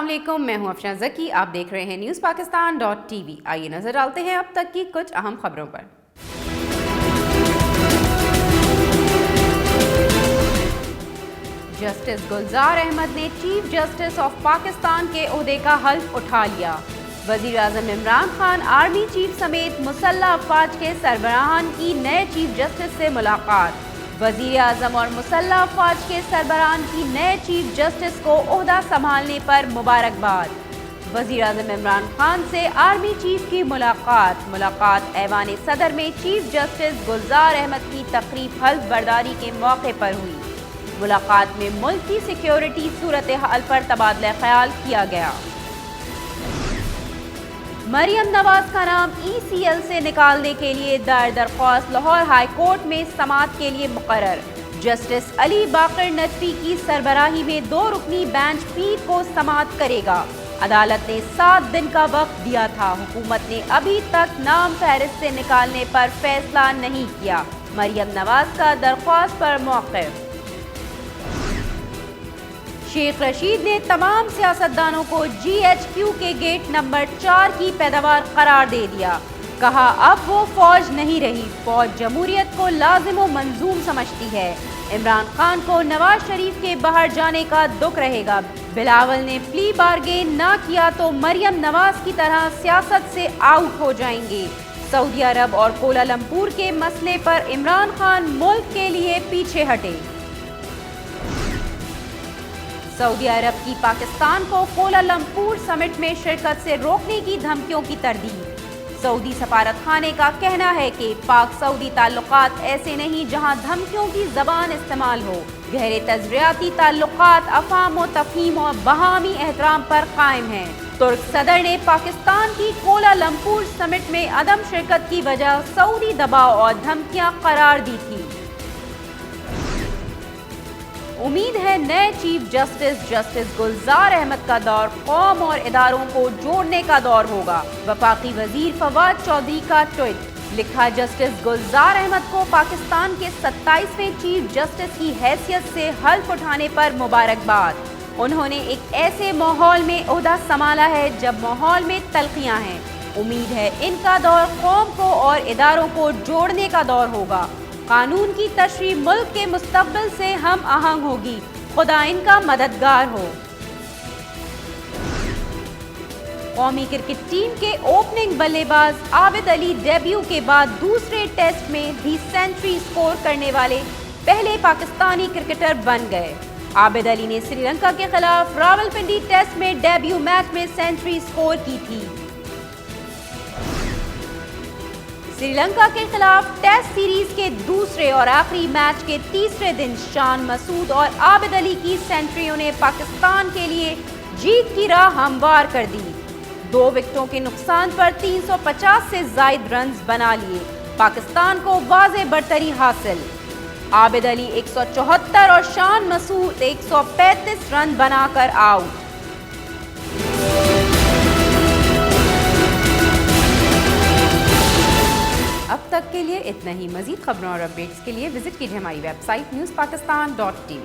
السلام علیکم، میں ہوں افشاں ذکی، آپ دیکھ رہے ہیں نیوز پاکستان ٹی وی۔ آئیے نظر ڈالتے ہیں اب تک کی کچھ اہم خبروں پر۔ جسٹس گلزار احمد نے چیف جسٹس آف پاکستان کے عہدے کا حلف اٹھا لیا۔ وزیر اعظم عمران خان آرمی چیف سمیت مسلح افواج کے سربراہان کی نئے چیف جسٹس سے ملاقات۔ وزیر اعظم اور مسلح افواج کے سربراہان کی نئے چیف جسٹس کو عہدہ سنبھالنے پر مبارکباد۔ وزیر اعظم عمران خان سے آرمی چیف کی ملاقات ایوان صدر میں چیف جسٹس گلزار احمد کی تقریب حلف برداری کے موقع پر ہوئی۔ ملاقات میں ملک کی سیکیورٹی صورتحال پر تبادلہ خیال کیا گیا۔ مریم نواز کا نام ECL سے نکالنے کے لیے دائر درخواست لاہور ہائی کورٹ میں سماعت کے لیے مقرر۔ جسٹس علی باقر نجفی کی سربراہی میں 2 رکنی بینچ پیر کو سماعت کرے گا۔ عدالت نے 7 دن کا وقت دیا تھا، حکومت نے ابھی تک نام فہرست سے نکالنے پر فیصلہ نہیں کیا۔ مریم نواز کا درخواست پر موقف۔ شیخ رشید نے تمام سیاستدانوں کو GHQ کے گیٹ نمبر 4 کی پیداوار قرار دے دیا۔ کہا اب وہ فوج نہیں رہی، فوج جمہوریت کو لازم و منظوم سمجھتی ہے۔ عمران خان کو نواز شریف کے باہر جانے کا دکھ رہے گا۔ بلاول نے پلی بارگین نہ کیا تو مریم نواز کی طرح سیاست سے آؤٹ ہو جائیں گے۔ سعودی عرب اور کوالالمپور کے مسئلے پر عمران خان ملک کے لیے پیچھے ہٹے۔ سعودی عرب کی پاکستان کو کوالالمپور سمٹ میں شرکت سے روکنے کی دھمکیوں کی تردید۔ سعودی سفارت خانے کا کہنا ہے کہ پاک سعودی تعلقات ایسے نہیں جہاں دھمکیوں کی زبان استعمال ہو۔ گہرے تجارتی تعلقات افہام و تفہیم اور باہمی احترام پر قائم ہیں۔ ترک صدر نے پاکستان کی کوالالمپور سمٹ میں عدم شرکت کی وجہ سعودی دباؤ اور دھمکیاں قرار دی تھی۔ امید ہے نئے چیف جسٹس گلزار احمد کا دور قوم اور اداروں کو جوڑنے کا دور ہوگا۔ وفاقی وزیر فواد چودھری کا ٹویٹ، لکھا جسٹس گلزار احمد کو پاکستان کے 27ویں چیف جسٹس کی حیثیت سے حلف اٹھانے پر مبارکباد۔ انہوں نے ایک ایسے ماحول میں عہدہ سنبھالا ہے جب ماحول میں تلخیاں ہیں۔ امید ہے ان کا دور قوم کو اور اداروں کو جوڑنے کا دور ہوگا۔ قانون کی تشریح ملک کے مستقبل سے ہم آہنگ ہوگی، خدا ان کا مددگار ہو۔ قومی کرکٹ ٹیم کے اوپننگ بلے باز عابد علی ڈیبیو کے بعد دوسرے ٹیسٹ میں بھی سینچری سکور کرنے والے پہلے پاکستانی کرکٹر بن گئے۔ عابد علی نے سری لنکا کے خلاف راولپنڈی ٹیسٹ میں ڈیبیو میچ میں سینچری سکور کی تھی۔ سری لنکا کے خلاف ٹیسٹ سیریز کے دوسرے اور آخری میچ کے تیسرے دن شان مسعود اور عابد علی کی سینچریوں نے پاکستان کے لیے جیت کی راہ ہموار کر دی۔ 2 وکٹوں کے نقصان پر 350 سے زائد رنز بنا لیے، پاکستان کو واضح برتری حاصل۔ عابد علی 174 اور شان مسعود 135 رن بنا کر آؤٹ۔ اب تک کے لیے اتنا ہی۔ مزید خبروں اور اپڈیٹس کے لیے وزٹ کیجیے ہماری ویب سائٹ newspakistan.tv۔